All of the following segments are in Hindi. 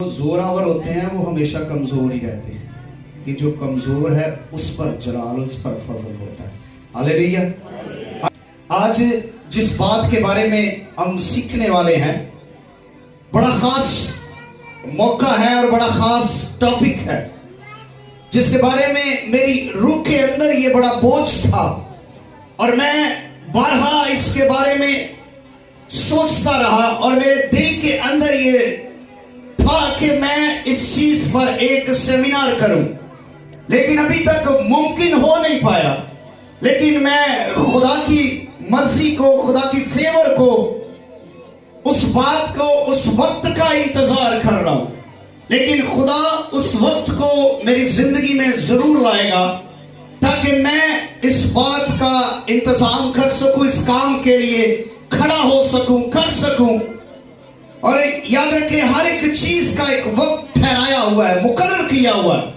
जो जोरावर होते हैं वो हमेशा कमजोर ही रहते हैं, कि जो कमजोर है उस पर जलाल, उस पर फजल होता है। हालेलुया। आज जिस बात के बारे में हम सीखने वाले हैं, बड़ा खास मौका है और बड़ा खास टॉपिक है, जिसके बारे में मेरी रूह के अंदर ये बड़ा बोझ था और मैं बारहा इसके बारे में सोचता रहा और मेरे दिल के अंदर ये था कि मैं इस चीज पर एक सेमिनार करूं, लेकिन अभी तक मुमकिन हो नहीं पाया। लेकिन मैं खुदा की मर्जी को, खुदा की फेवर को, उस बात को, उस वक्त का इंतजार कर रहा हूं। लेकिन खुदा उस वक्त को मेरी जिंदगी में जरूर लाएगा ताकि मैं इस बात का इंतजाम कर सकूं, इस काम के लिए खड़ा हो सकूं, कर सकूं। और याद रखें, हर एक चीज का एक वक्त ठहराया हुआ है, मुकर्रर किया हुआ है।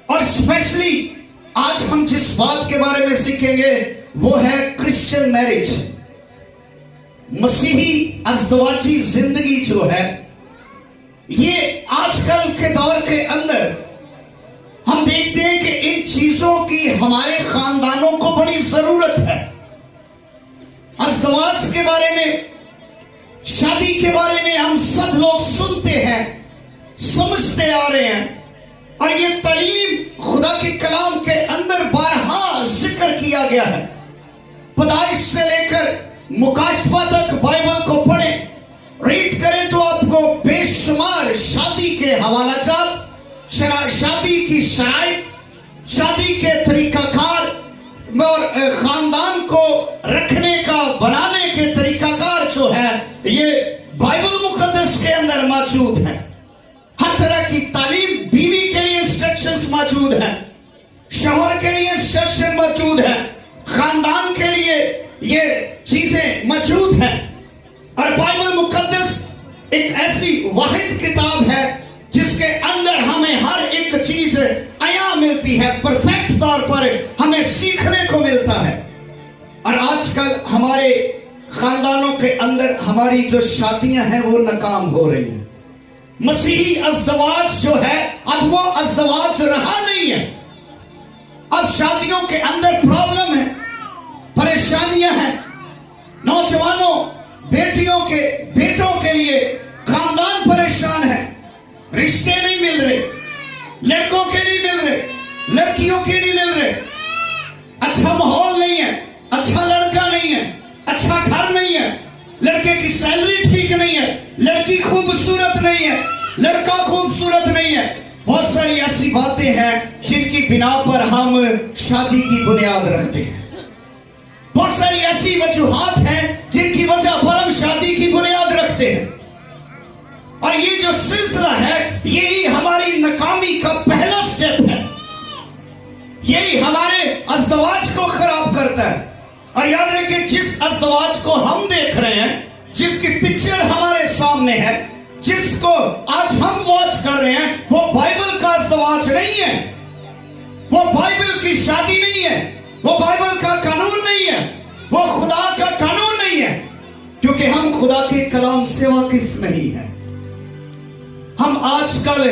और स्पेशली आज हम जिस बात के बारे में सीखेंगे वो है क्रिश्चियन मैरिज। मसीही अज़दवाजी जिंदगी जो है, ये आजकल के दौर के अंदर हम देखते हैं कि इन चीजों की हमारे खानदानों को बड़ी जरूरत है। अज़दवाज के बारे में, शादी के बारे में हम सब लोग सुनते हैं, समझते आ रहे हैं, और ये तालीम खुदा के कलाम के अंदर बारहा जिक्र किया गया है। पैदाइश से लेकर मुकाशफा तक बाइबल को पढ़ें, रीड करें तो आपको बेशुमार शादी के हवालाजात, शादी की शराइत, शादी के तरीकाकार और खानदान को रखने का, बनाने के तरीकाकार जो है, ये बाइबल मुकद्दस के अंदर मौजूद है। हर तरह की तालीम, बीवी के लिए इंस्ट्रक्शंस मौजूद है, शौहर के लिए इंस्ट्रक्शन मौजूद है, खानदान के लिए ये चीजें मौजूद हैं। और बाइबल मुकद्दस एक ऐसी वाहिद किताब है जिसके अंदर हमें हर एक चीज आया मिलती है, परफेक्ट तौर पर हमें सीखने को मिलता है। और आजकल हमारे खानदानों के अंदर हमारी जो शादियां हैं वो नाकाम हो रही हैं। मसीही अज़दवाज जो है, अब वो अज़दवाज रहा नहीं है। अब शादियों के अंदर प्रॉब्लम है, परेशानियां हैं। नौजवानों, बेटियों के, बेटों के लिए खानदान परेशान है, रिश्ते नहीं मिल रहे, लड़कों के नहीं मिल रहे, लड़कियों के नहीं मिल रहे, अच्छा माहौल नहीं है, अच्छा लड़का नहीं है, अच्छा घर नहीं है, लड़के की सैलरी ठीक नहीं है, लड़की खूबसूरत नहीं है, लड़का खूबसूरत नहीं है। बहुत सारी ऐसी बातें हैं जिनकी बिना पर हम शादी की बुनियाद रखते हैं। बहुत सारी ऐसी वजूहात हैं जिनकी वजह पर हम शादी की बुनियाद रखते हैं। और ये जो सिलसिला है, यही हमारी नाकामी का पहला स्टेप है, यही हमारे अज़दवाज को खराब करता है। और याद रखिए, जिस अज़दवाज को हम देख रहे हैं, जिसकी पिक्चर हमारे सामने है, जिसको आज हम वॉच कर रहे हैं, वो बाइबल का अज़दवाज नहीं है, वो बाइबल की शादी नहीं है, वो बाइबल का कानून नहीं है, वो खुदा का कानून नहीं है, क्योंकि हम खुदा के कलाम से वाकिफ नहीं है। हम आजकल,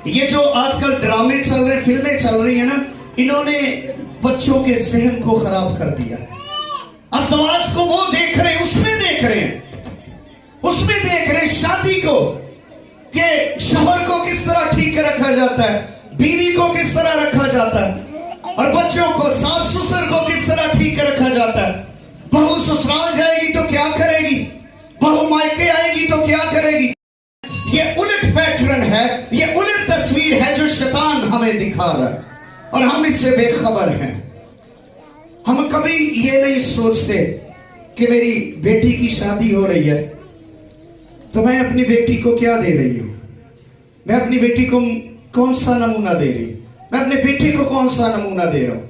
ये जो आजकल ड्रामे चल रहे, फिल्में चल रही है ना, इन्होंने बच्चों के जहन को खराब कर दिया है। अज़दवाज को वो देख रहे हैं, उसमें देख रहे हैं, उसमें देख रहे हैं शादी को, कि शौहर को किस तरह ठीक रखा जाता है, बीवी को किस तरह रखा जाता है, और बच्चों को, सास ससुर को किस तरह ठीक रखा जाता है। बहू ससुराल जाएगी तो क्या करेगी, बहू मायके आएगी तो क्या करेगी। ये उलट पैटर्न है, ये उलट तस्वीर है जो शैतान हमें दिखा रहा है, और हम इससे बेखबर हैं। हम कभी ये नहीं सोचते कि मेरी बेटी की शादी हो रही है तो मैं अपनी बेटी को क्या दे रही हूं, मैं अपनी बेटी को कौन सा नमूना दे रही हूं, मैं अपने बेटे को कौन सा नमूना दे रहा हूं,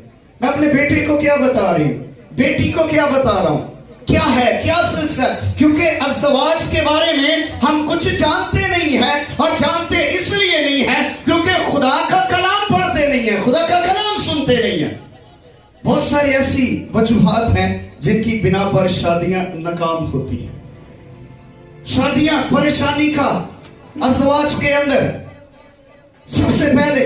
मैं अपने बेटे को क्या बता रही हूं, बेटी को क्या बता रहा हूं, क्या है, क्या सिलसिला। क्योंकि अज़दवाज के बारे में हम कुछ जानते नहीं है, और जानते इसलिए नहीं है क्योंकि खुदा का कलाम पढ़ते नहीं है, खुदा का कलाम सुनते नहीं है। बहुत सारी ऐसी वजूहात हैं जिनकी बिना पर शादियां नाकाम होती हैं। शादियां परेशानी का अज़वाज के अंदर सबसे पहले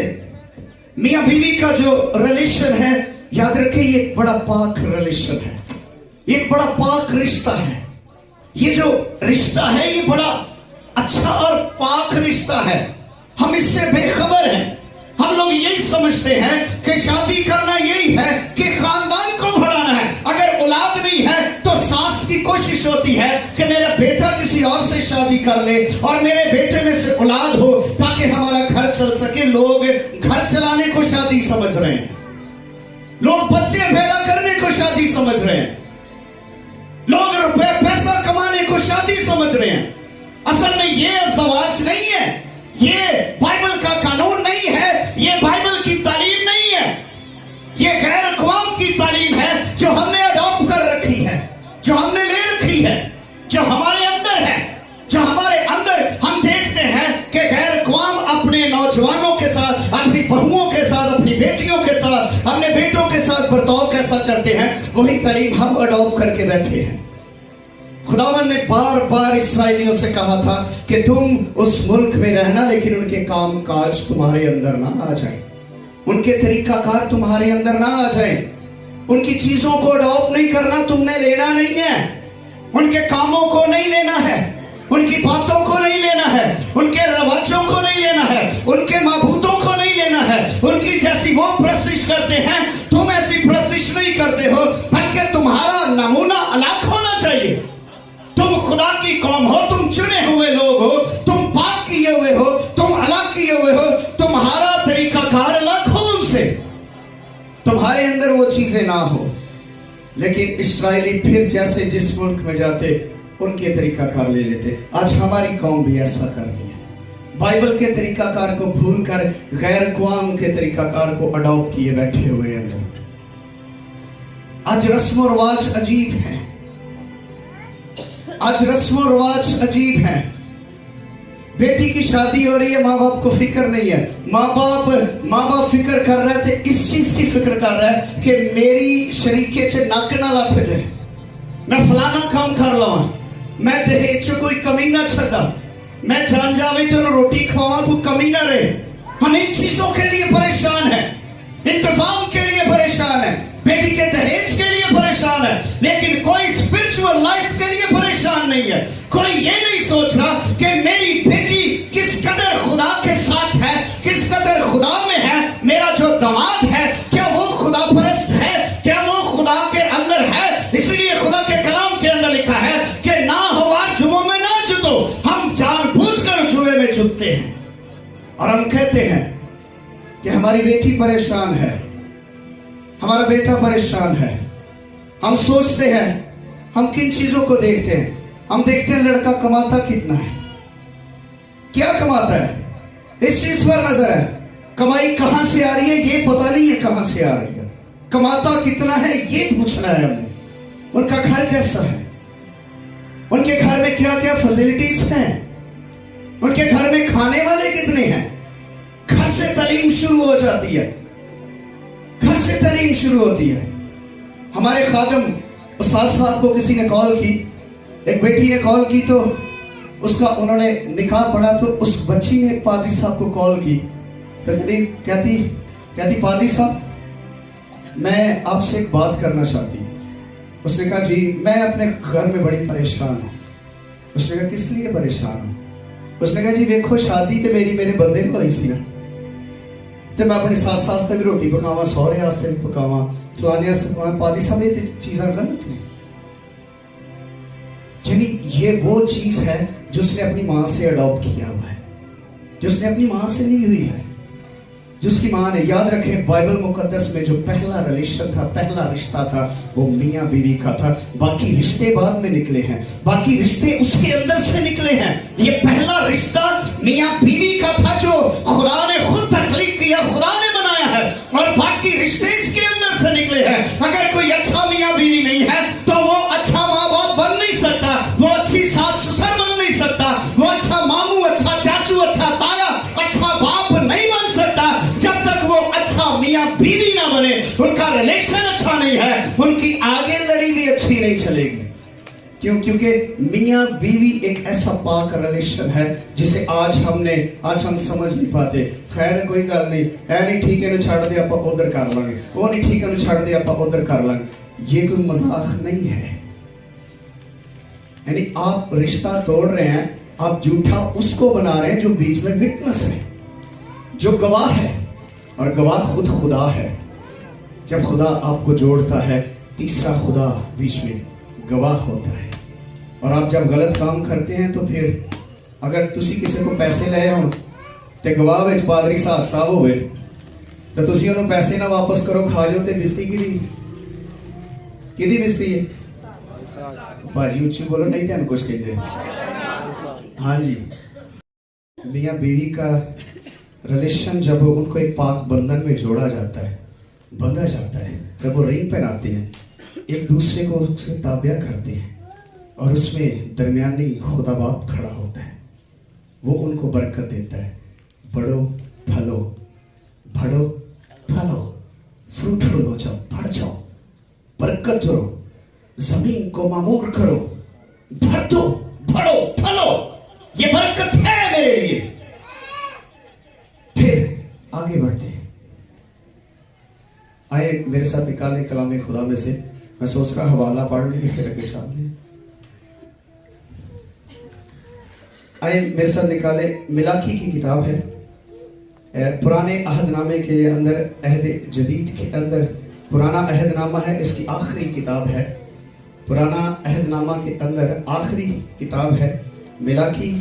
मियां बीवी का जो रिलेशन है, याद रखें ये एक बड़ा पाक रिलेशन है, एक बड़ा पाक रिश्ता है। ये जो रिश्ता है ये बड़ा अच्छा और पाक रिश्ता है। हम इससे बेखबर हैं। हम लोग यही समझते हैं कि शादी करना यही है कि खानदान को बढ़ाना है। अगर औलाद नहीं है तो सास की कोशिश होती है कि मेरा बेटा किसी और से शादी कर ले और मेरे बेटे में से औलाद हो ताकि हमारा घर चल सके। लोग घर चलाने को शादी समझ रहे हैं, लोग बच्चे पैदा करने को शादी समझ रहे हैं, लोग रुपए पैसा कमाने को शादी समझ रहे हैं। असल में ये अज़वाज नहीं है, ये बाइबल का कानून नहीं है, ये बाइबल की तालीम नहीं है, ये गैर अक़वाम की तालीम है जो हमने अडॉप्ट कर रखी है, जो हमने ले रखी है, जो हमारे अंदर है, जो हमारे अंदर हम देखते हैं कि गैर अक़वाम अपने नौजवानों के साथ, अपनी बहुओं के साथ, अपनी बेटियों के साथ, अपने बेटों के साथ बर्ताव कैसा करते हैं, वही तालीम हम अडॉप्ट करके बैठे हैं। खुदावन ने बार बार इस्राएलियों से कहा था कि तुम उस मुल्क में रहना, लेकिन उनके काम काज तुम्हारे अंदर ना आ जाए, उनके तरीकाकार तुम्हारे अंदर ना आ जाए, उनकी चीजों को अडॉप्ट नहीं करना, तुमने लेना नहीं है, उनके कामों को नहीं लेना है, उनकी बातों को नहीं लेना है, उनके रवाजों को नहीं लेना है, उनके माबूदों को नहीं लेना है। उनकी जैसी वो प्रस्तिश करते हैं तुम ऐसी प्रस्तिश नहीं करते हो, बल्कि तुम्हारा नमूना अलग होना चाहिए। तुम खुदा की कौम हो, तुम चुने हुए लोग हो, तुम पाक किए हुए हो, तुम अलग किए हुए हो, तुम्हारा तरीकाकार अलग हो उनसे, तुम्हारे अंदर वो चीजें ना हो। लेकिन इस्राएली फिर जैसे जिस मुल्क में जाते उनके तरीकाकार ले लेते। आज हमारी कौम भी ऐसा कर रही है, बाइबल के तरीकाकार को भूल कर गैर कौम के तरीकाकार को अडॉप्ट किए बैठे हुए हैं। आज रस्म और रिवाज अजीब है, आज रस्म और रिवाज अजीब है। बेटी की शादी हो रही है, माँ बाप को फिक्र नहीं है। माँ बाप फिक्र कर रहे थे, इस चीज की फिक्र कर रहा है कि मेरी शरीके से नक ना लथ जाए, मैं फलाना काम कर लवा, मैं दहेज कोई कमी ना छड़ा, मैं जान जावे तो रोटी खवावा कोई कमी ना रहे। हम इन चीजों के लिए परेशान है, इंतजाम के लिए परेशान है, बेटी के दहेज के लिए परेशान है, लेकिन कोई स्पिरिचुअल लाइफ के लिए परेशान नहीं है। कोई ये नहीं सोच रहा कि मेरी बेटी किस कदर खुदा के साथ है, किस कदर खुदा में है, मेरा जो दामाद है क्या वो खुदा परस्त है, क्या वो खुदा के अंदर है। इसलिए खुदा के कलाम के अंदर लिखा है कि ना हो आज जुओं में ना जुतो। हम जानबूझकर जुए में जुटते हैं और हम कहते हैं कि हमारी बेटी परेशान है, हमारा बेटा परेशान है। हम सोचते हैं, हम किन चीजों को देखते हैं, हम देखते हैं लड़का कमाता कितना है, क्या कमाता है, इस चीज पर नजर है। कमाई कहां से आ रही है ये पता नहीं है, कहां से आ रही है, कमाता कितना है ये पूछना है हमने। उनका घर कैसा है, उनके घर में क्या क्या फैसिलिटीज हैं, उनके घर में खाने वाले कितने हैं। घर से तालीम शुरू हो जाती है, घर से तालीम शुरू होती है। हमारे खादम उस्ताद साहब को किसी ने कॉल की, एक बेटी ने कॉल की, तो उसका उन्होंने निकाह पढ़ा, तो उस बच्ची ने पादरी साहब को कॉल की, तो कहती पादरी साहब मैं आपसे एक बात करना चाहती हूँ। उसने कहा जी मैं अपने घर में बड़ी परेशान हूँ। उसने कहा किस लिए परेशान हूँ। उसने कहा जी देखो शादी तो मेरे बंदे को आई सी ना, तो मैं अपनी सास वास्ते भी रोटी पकावा, सौरे वास्ते भी पकावा, फलाने वास्ते पकावा। पादी साहब ये चीज़ें गलत हैं। यानी ये वो चीज है जो उसने अपनी माँ से अडॉप्ट किया हुआ है, जो उसने अपनी माँ से ली हुई है, जो उसकी माँ ने। याद रखें बाइबल मुकद्दस में जो पहला रिलेशन था, पहला रिश्ता था, वो मियाँ बीवी का था। बाकी रिश्ते बाद में निकले हैं, बाकी रिश्ते उसके अंदर से निकले हैं। ये पहला रिश्ता मियाँ बीवी का था जो खुदा ने खुद तख्लीक किया, खुदा ने बनाया है, और बाकी रिश्ते इसके अंदर से निकले हैं। अगर कोई अच्छा मियाँ बीवी नहीं है तो वो अच्छा माँ बाप बन नहीं सकता, वो अच्छी सास ससुर बन नहीं सकता, वो अच्छा मामू, अच्छा चाचू, अच्छा ताया, अच्छा बाप नहीं बन सकता जब तक वो अच्छा मियाँ बीवी ना बने। उनका रिलेशन अच्छा नहीं है, उनकी आगे लड़ी भी अच्छी नहीं चलेगी। क्यों? क्योंकि मियाँ बीवी एक ऐसा पाक रिलेशन है जिसे आज हम समझ नहीं पाते। खैर कोई गल नहीं, ऐ नहीं ठीक है, छड़ दे आप उधर कर लांगे, वो नहीं ठीक है, छड़ दे आप उधर कर लांगे। ये कोई मजाक नहीं है। यानी आप रिश्ता तोड़ रहे हैं, आप झूठा उसको बना रहे हैं जो बीच में विटनेस है, जो गवाह है, और गवाह खुद खुदा है। जब खुदा आपको जोड़ता है, तीसरा खुदा बीच में गवाह होता है। और आप जब गलत काम करते हैं तो फिर अगर तुसी किसी को पैसे ले हो ते गवाह विच पादरी साहब होवे तो तुसी उन्होंने पैसे ना वापस करो, खा जाओ, ते बिस्ती किदी बिस्ती है? भाजी उच्ची बोलो, नहीं क्या कुछ कहते। हाँ जी, मियाँ बीवी का रिलेशन जब उनको एक पाक बंधन में जोड़ा जाता है, बंधा जाता है, जब वो रिंग पहनाते हैं, एक दूसरे को उससे ताबिया करते हैं, और उसमें दरमियानी खुदा बाप खड़ा होता है, वो उनको बरकत देता है। बढ़ो फलो, बढ़ो फलो, फ्रूटफुल हो जाओ, बढ़ जाओ, बरकत करो, जमीन को मामूर करो, भर दो, बढ़ो फलो, ये बरकत है मेरे लिए। फिर आगे बढ़ते हैं। आए मेरे साथ निकाले कलाम खुदा में से, मैं सोच रहा हवाला पढ़ लेंगे फिर आगे चल लें। आए मेरे साथ निकाले, मिलाकी की किताब है, पुराने अहदनामे के अंदर, अहद जदीद के अंदर पुराना अहदनामा है, इसकी आखिरी किताब है। पुराना अहदनामा के अंदर आखिरी किताब है, मिलाकी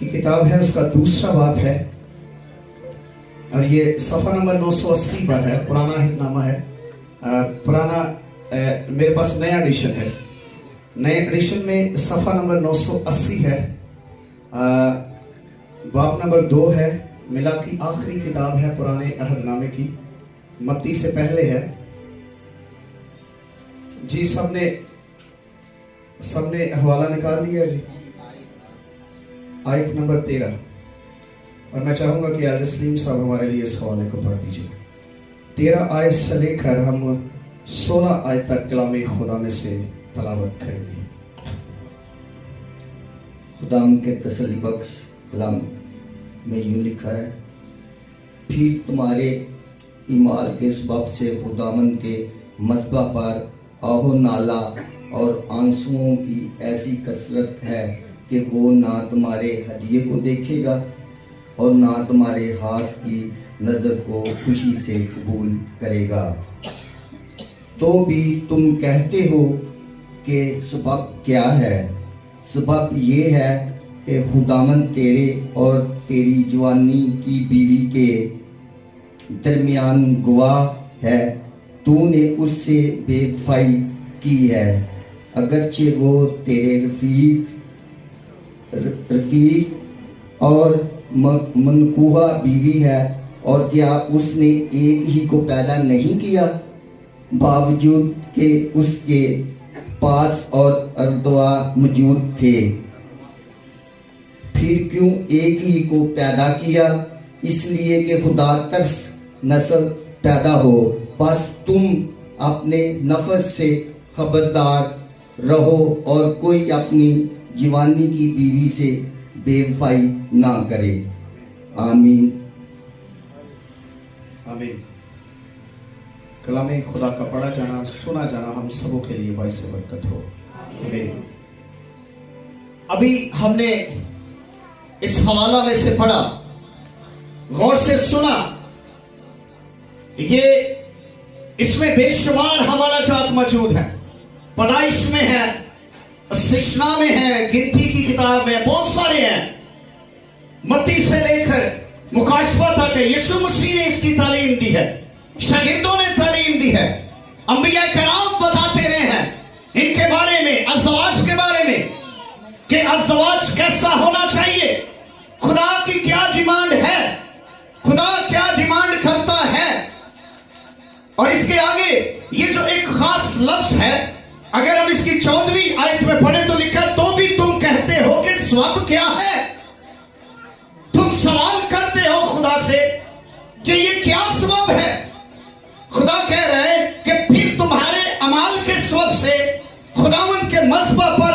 की किताब है, उसका दूसरा बाब है, और ये सफ़ा नंबर 980 पर है। पुराना अहदनामा है, पुराना मेरे पास नया एडिशन है, नए एडिशन में सफ़ा नंबर 980 है, बाब नंबर 2 है। मिलाकी आखिरी किताब है पुराने अहदनामे की, मत्ती से पहले है जी। सबने हवाला निकाल लिया जी, आयत नंबर 13, और मैं चाहूंगा कि आज सलीम साहब हमारे लिए इस हवाले को पढ़ दीजिए। 13 आयत से लेकर हम 16 आयत तक कलाम खुदा में से तलावत करेंगे। खुदाम के तसल्ली बख्श कलाम में यूं लिखा है, फिर तुम्हारे ईमाल के सबब से खुदामंद के मज़बा पर आहो नाला और आंसुओं की ऐसी कसरत है कि वो ना तुम्हारे हदिये को देखेगा और ना तुम्हारे हाथ की नज़र को खुशी से कबूल करेगा। तो भी तुम कहते हो कि सबब क्या है? सबब ये है कि खुदामंद तेरे और तेरी जवानी की बीवी के दरमियान गवाह है। तूने उससे बेवफाई की है, अगरचे वो तेरे रफीक और मनकूहा बीवी है। और क्या उसने एक ही को पैदा नहीं किया, बावजूद के उसके पास और अर्दवा मौजूद थे? फिर क्यों एक ही को पैदा किया? इसलिए कि खुदा तरस नस्ल पैदा हो। बस तुम अपने नफ्स से खबरदार रहो और कोई अपनी जवानी की बीवी से बेवफाई ना करे। आमीन आमीन। कलाम खुदा का पढ़ा जाना, सुना जाना हम सबों के लिए बाइस बरकत हो। आमीन। अभी हमने इस हवाला में से पढ़ा, गौर से सुना, ये इसमें बेशुमार हवाला जात मौजूद है। पैदाइश में है, इस्तिश्ना में है, गिनती की किताब में बहुत सारे हैं। मत्ती से लेकर मुकाशफा तक यीशु मसीह ने इसकी तालीम दी है, शागिर्दों ने तालीम दी है, अंबिया कराम बताते रहे हैं इनके बारे में, अज़वाज के बारे में कि अज़वाज कैसा होना चाहिए, खुदा की क्या डिमांड है, खुदा क्या डिमांड करता है। और इसके आगे ये जो एक खास लफ्ज है, अगर हम इसकी 14वीं आयत में पढ़े तो लिखा, तो भी तुम कहते हो कि स्वब क्या है। तुम सवाल करते हो खुदा से कि ये क्या स्वब है। खुदा कह रहे हैं कि फिर तुम्हारे अमाल के स्वब से खुदावन के मज़बा पर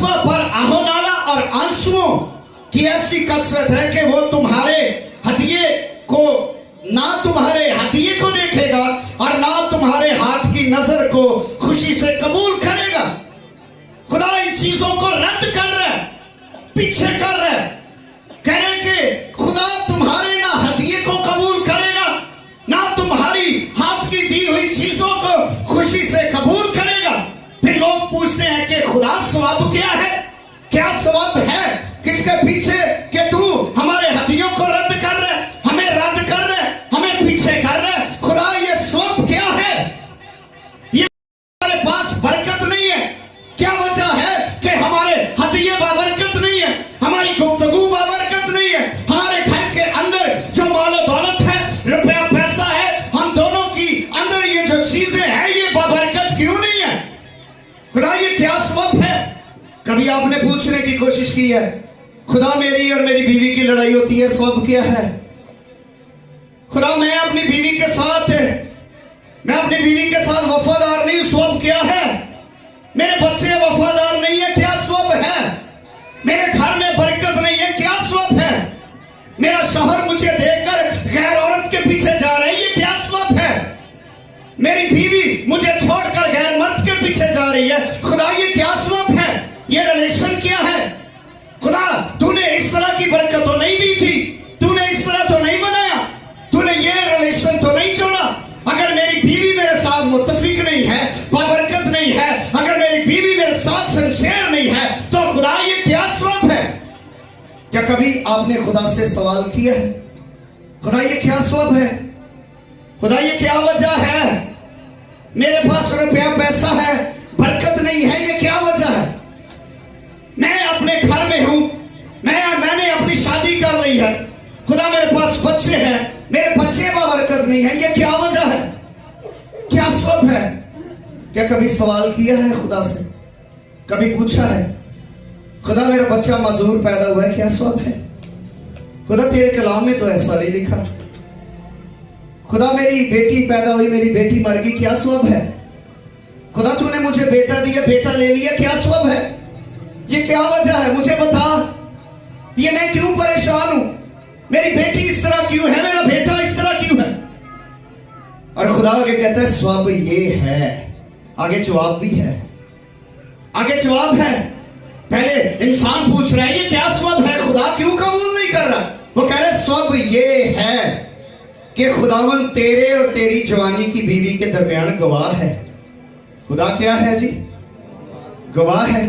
मस्बा पर आहोनाला और आंसुओं की ऐसी कसरत है कि वो तुम्हारे हदिये को देखेगा और ना तुम्हारे हाथ की नजर को खुशी से कबूल करेगा। खुदा इन चीजों को रद्द कर रहा है, पीछे कर रहा है, कह रहे हैं कि खुदा तुम्हारे ना हदिये को कबूल करेगा, ना तुम्हारी हाथ की दी हुई चीजों को खुशी से कबूल करेगा। फिर लोग पूछते हैं कि खुदा सवाब क्या है? क्या सवाब है किसके पीछे कि तू हमारे हदियों को रद्द कर रहा है, हमें रद्द कर रहा है, हमें पीछे कर रहा है? खुदा ये सवाब क्या है? ये हमारे पास बरकत नहीं है। क्या वजह है कि हमारे हदिये बाबरकत नहीं है, हमारी गुफ्तगू बाबरकत नहीं है, हमारे घर के अंदर जो मालो दौलत है, रुपया पैसा है, हम दोनों की अंदर ये जो चीजें हैं ये बाबरकत क्यों नहीं है? खुदा ये क्या सबब है? कभी आपने पूछने की कोशिश की है खुदा मेरी और मेरी बीवी की लड़ाई होती है, सबब क्या है? खुदा मैं अपनी बीवी के साथ वफादार नहीं, सबब क्या है? मेरे बच्चे वफादार नहीं है, क्या सबब है? मेरे घर में बरकत नहीं है, क्या सबब है? मेरा शौहर मुझे देखकर गैर औरत के पीछे जा रही है, क्या सबब है? मेरी बीवी मुझे छोड़कर गैर मर्द के पीछे जा रही है, खुदा ये क्या सबब है? ये रिलेशन क्या है? खुदा तूने इस तरह की बरकत तो नहीं दी थी, तूने इस तरह तो नहीं बनाया, तूने ये रिलेशन तो नहीं जोड़ा। अगर मेरी बीवी मेरे साथ मुत्तफिक नहीं है, बाबरकत नहीं है, अगर मेरी बीवी मेरे साथ सिंसियर नहीं है, तो खुदा ये क्या सबब है? क्या कभी आपने खुदा से सवाल किया है खुदा ये क्या सबब है? खुदा ये क्या वजह है? मेरे पास रुपया पैसा है, बरकत नहीं है, ये क्या वजह है? मैं अपने घर में हूं, मैंने अपनी शादी कर ली है, खुदा मेरे पास बच्चे हैं, मेरे बच्चे बाबरकत नहीं है, ये क्या वजह है? क्या सबब है? क्या कभी सवाल किया है खुदा से? कभी पूछा है खुदा मेरा बच्चा मजदूर पैदा हुआ है, क्या सबब है? खुदा तेरे कलाम में तो ऐसा नहीं लिखा। खुदा मेरी बेटी पैदा हुई, मेरी बेटी मर गई, क्या सबब है? खुदा तूने मुझे बेटा दिया, बेटा ले लिया, क्या सबब है? ये क्या वजह है? मुझे बता, ये मैं क्यों परेशान हूं? मेरी बेटी इस तरह क्यों है, मेरा बेटा इस तरह क्यों है? और खुदा आगे कहता है सबब ये है। आगे जवाब भी है, आगे जवाब है। पहले इंसान पूछ रहा है ये क्या सबब है, खुदा क्यों कबूल नहीं कर रहा? वो कह रहे सबब ये है कि खुदावन तेरे और तेरी जवानी की बीवी के दरमियान गवाह है। खुदा क्या है जी? गवाह है।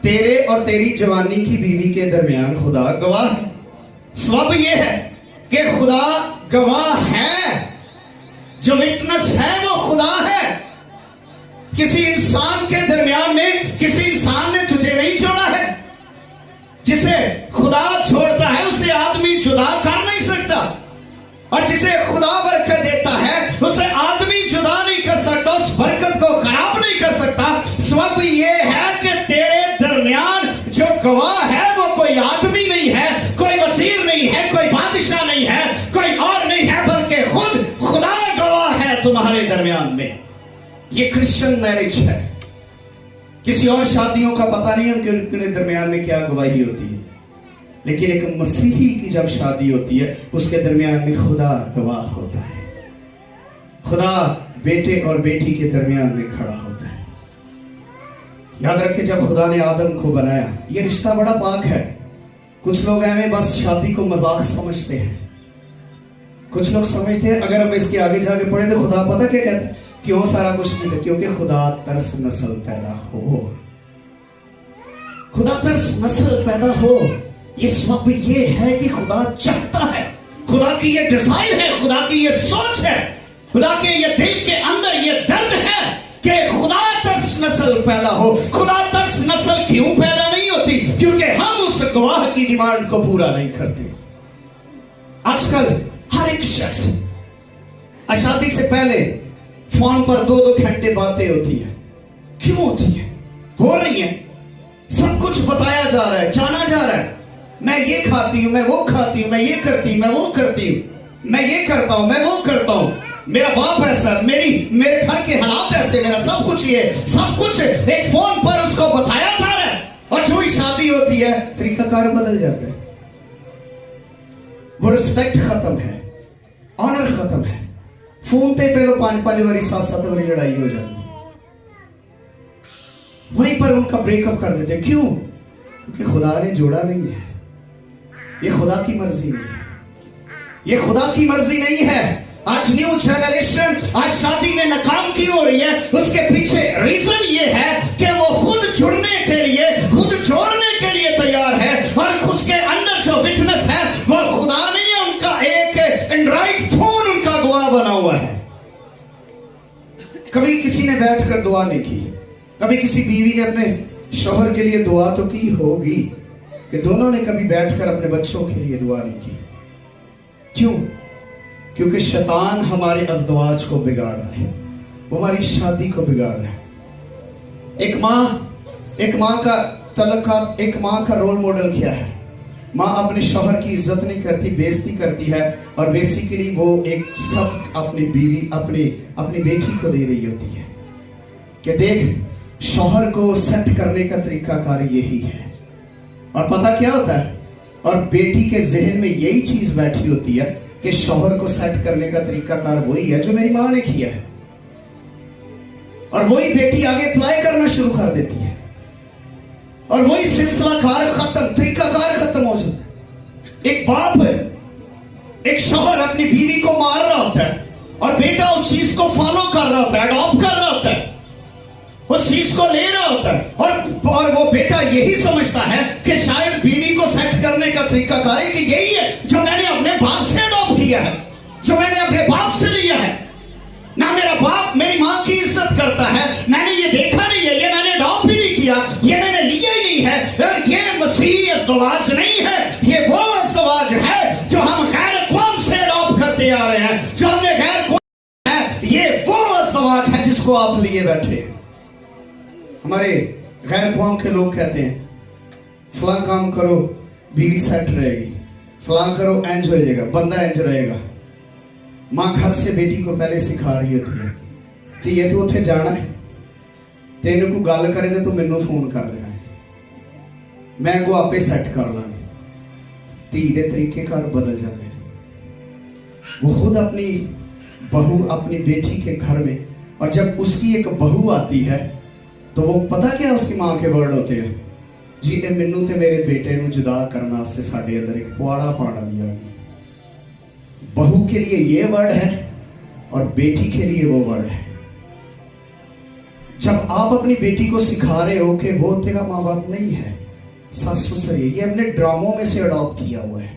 तेरे और तेरी जवानी की बीवी के दरमियान खुदा गवाह है। सबब यह है कि खुदा गवाह है, जो विटनेस है वो खुदा है। किसी इंसान के दरमियान में किसी इंसान ने तुझे नहीं छोड़ा है। जिसे खुदा छोड़ता है उसे आदमी जुदा कर नहीं सकता, और जिसे खुदा बरकत देता है उसे आदमी जुदा नहीं कर सकता, उस बरकत को खराब नहीं कर सकता। सबब यह है कि तेरे दरमियान जो गवाह है वो कोई आदमी नहीं है, कोई वजीर नहीं है, कोई बादशाह नहीं है, कोई और नहीं है, बल्कि खुद खुदा गवाह है तुम्हारे दरमियान में। ये क्रिश्चियन मैरिज है। किसी और शादियों का पता नहीं उनके उनके दरमियान में क्या गवाही होती है, लेकिन एक मसीही की जब शादी होती है उसके दरमियान में खुदा गवाह होता है। खुदा बेटे और बेटी के दरमियान में खड़ा होता है। याद रखें, जब खुदा ने आदम को बनाया, ये रिश्ता बड़ा पाक है। कुछ लोग हमें बस शादी को मजाक समझते हैं। कुछ लोग समझते हैं अगर हम इसके आगे जाके पढ़े तो खुदा पता क्या कहता है, क्यों सारा कुछ नहीं था? क्योंकि खुदा तरस नस्ल पैदा हो, खुदा तरस नस्ल पैदा हो। ये सबब ये है कि खुदा चाहता है, खुदा की ये डिजाइन है, खुदा की ये सोच है, खुदा के ये दिल के अंदर ये दर्द है कि खुदा तरस नस्ल पैदा हो। खुदा तरस नस्ल क्यों पैदा नहीं होती? क्योंकि हम उस गवाह की डिमांड को पूरा नहीं करते। आजकल हर एक शख्स शादी से पहले फोन पर 2-2 घंटे बातें होती है। क्यों होती है? हो रही है। सब कुछ बताया जा रहा है, जाना जा रहा है। मैं ये खाती हूं, मैं वो खाती हूं, मैं ये करती हूं, मैं वो करती हूं, मैं ये करता हूं, मैं वो करता हूं, मेरा बाप ऐसा, मेरे घर के हालात ऐसे, मेरा सब कुछ ये सब कुछ एक फोन पर उसको बताया जा रहा है। और है, तरीकाकार बदल जाता है। वो रिस्पेक्ट खत्म है, ऑनर खत्म है। फोन पे पहले 5-5 बारी 7-7 बारी लड़ाई हो जाती है, वहीं पर उनका ब्रेकअप कर देते। क्यों? क्योंकि खुदा ने जोड़ा नहीं है। ये खुदा की मर्जी नहीं है, ये खुदा की मर्जी नहीं है। आज न्यू जनरेशन आज शादी में नाकाम क्यों हो रही है? उसके पीछे रीजन ये है कि वो खुद जुड़ने के लिए, खुद जोड़ने के लिए तैयार है, और उसके अंदर जो विटनेस है वो खुदा नहीं है, उनका एक एंड्रॉइड फोन उनका दुआ बना हुआ है। कभी किसी ने बैठकर दुआ नहीं की, कभी किसी बीवी ने अपने शौहर के लिए दुआ तो की होगी कि दोनों ने कभी बैठकर अपने बच्चों के लिए दुआ नहीं की। क्यों? क्योंकि शैतान हमारे अज़दवाज को बिगाड़ रहा है, वो हमारी शादी को बिगाड़ रहा है। एक माँ का तलका, एक माँ का रोल मॉडल क्या है? माँ अपने शौहर की इज्जत नहीं करती, बेइज्जती करती है, और बेसिकली वो एक सब अपनी बीवी, अपनी बेटी को दे रही होती है कि देख, शौहर को सेट करने का तरीकाकार यही है। और पता क्या होता है? और बेटी के जहन में यही चीज बैठी होती है कि शौहर को सेट करने का तरीकाकार वही है जो मेरी माँ ने किया है, और वही बेटी आगे अप्लाई करना शुरू कर देती है, और वही सिलसिला कार खत्म, तरीकाकार खत्म हो जाता है। एक बाप है, एक शौहर अपनी बीवी को मार रहा होता है, और बेटा उस चीज को फॉलो कर रहा होता है, अडॉप्ट कर रहा होता है, उस चीज को ले रहा होता है, और वो बेटा यही समझता है कि शायद बीवी को सेट करने का तरीका कार है कि यही है जो मैंने अपने बाप से अडॉप्ट किया है, जो मैंने अपने बाप से लिया है। ना मेरा बाप मेरी माँ की इज्जत करता है, मैंने ये देखा नहीं है, ये मैंने अडॉप्ट भी नहीं किया, ये मैंने लिया ही नहीं है। ये मसीही अज़दवाज नहीं है, ये वो अज़दवाज है जो हम गैर कौम से अडॉप्ट करते आ रहे हैं, जो हमने गैर कौम है। ये वो अज़दवाज है जिसको आप लिए बैठे। हमारे गैर कौम के लोग कहते हैं फलां काम करो बीवी सेट रहेगी, फलां करो एंज हो जाएगा, बंदा एंज रहेगा। माँ घर से बेटी को पहले सिखा रही होती है कि ये तू उत्थे जाना है, तेन को गल करे तो तू मैनू फोन कर लेना है, मैं को आपे सेट कर लांगी। धी के तरीके घर बदल जाते हैं। वो खुद अपनी बहू, अपनी बेटी के घर में, और जब उसकी एक बहू आती है तो वो पता क्या उसकी माँ के वर्ड होते हैं? जी ने मैनू ते मेरे बेटे नू जुदा करना से साडे अंदर एक पुआड़ा पाड़ा दिया। बहू के लिए ये वर्ड है और बेटी के लिए वो वर्ड है। जब आप अपनी बेटी को सिखा रहे हो कि वो तेरा माँ बाप नहीं है, सास ससुर, ये हमने ड्रामों में से अडॉप्ट किया हुआ है,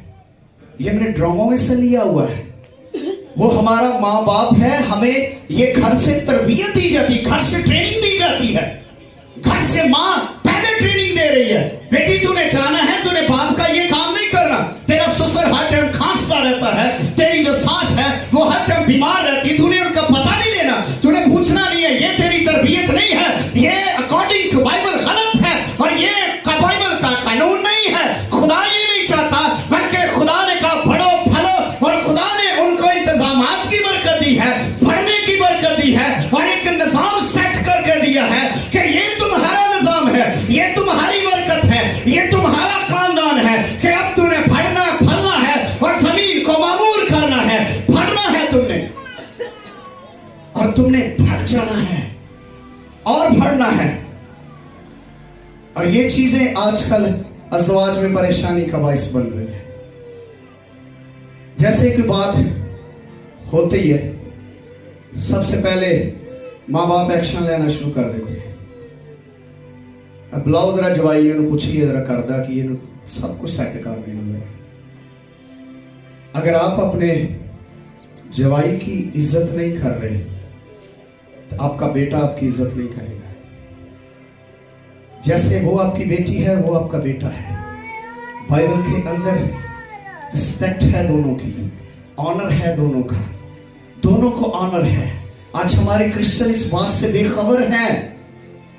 ये हमने ड्रामों में से लिया हुआ है, वो हमारा माँ बाप है, हमें ये घर से तरबियत दी जाती है, घर से ट्रेनिंग दी जाती है, घर से माँ पहले ट्रेनिंग दे रही है, बेटी तूने जाना है, तूने बाप का ये काम नहीं करना। तेरा ससुर हर टाइम खांसता रहता है, तेरी जो सास है वो हर टाइम बीमार रहती, तूने उनका पता नहीं लेना, तूने पूछना नहीं है, ये तेरी तरबियत नहीं है, ये अकॉर्डिंग टू बाइबल गलत है, और ये बाइबल का कानून नहीं है। खुदा ये नहीं चाहता, बल्कि खुदा ने कहा पढ़ो फलो, और खुदा ने उनको इंतजामात की बरकत दी है, पढ़ने की बरकत दी है, और एक निजाम सेट करके दिया है कि ये तुम्हारा निजाम है, ये तुम्हारी बरकत है, ये तुम्हारा खानदान है कि अब तूने पढ़ना फलना है और जमीन को मामूर करना है, पढ़ना है तुमने, और तुमने पढ़ जाना है और पढ़ना है। और ये चीजें आजकल अज़वाज में परेशानी का बाइस बन रही है। जैसे कि बात होती है, सबसे पहले माँ बाप एक्शन लेना शुरू कर देते हैं। अब बुलाओ जरा जवाई, पूछिए जरा करदा कि ये सब कुछ सेट कर देना। अगर आप अपने जवाई की इज्जत नहीं कर रहे तो आपका बेटा आपकी इज्जत नहीं करेगा। जैसे वो आपकी बेटी है, वो आपका बेटा है। बाइबल के अंदर रिस्पेक्ट है दोनों की, ऑनर है दोनों का, दोनों को ऑनर है। आज हमारे क्रिश्चियन इस बात से बेखबर हैं।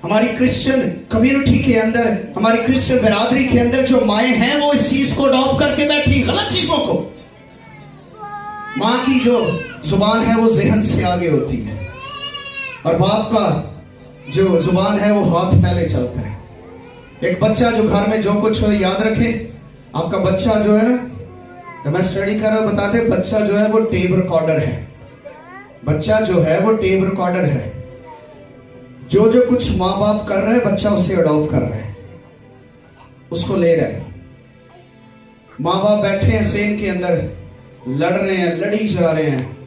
हमारी क्रिश्चियन कम्युनिटी के अंदर, हमारी क्रिश्चियन बिरादरी के अंदर जो माएँ हैं वो इस चीज को अडॉप्ट करके बैठी, गलत चीजों को। माँ की जो जुबान है वो जहन से आगे होती है, और बाप का जो जुबान है वो हाथ पहले चलता है। एक बच्चा जो घर में जो कुछ हो याद रखे, आपका बच्चा जो है ना, जब मैं स्टडी कर रहा हूं बताते, बच्चा जो है वो टेप रिकॉर्डर है। बच्चा जो है वो टेप रिकॉर्डर है। जो जो कुछ माँ बाप कर रहे हैं बच्चा उसे अडॉप्ट कर रहा है, उसको ले रहा है। माँ बाप बैठे हैं सेन के अंदर, लड़ रहे हैं, लड़ी जा रहे हैं।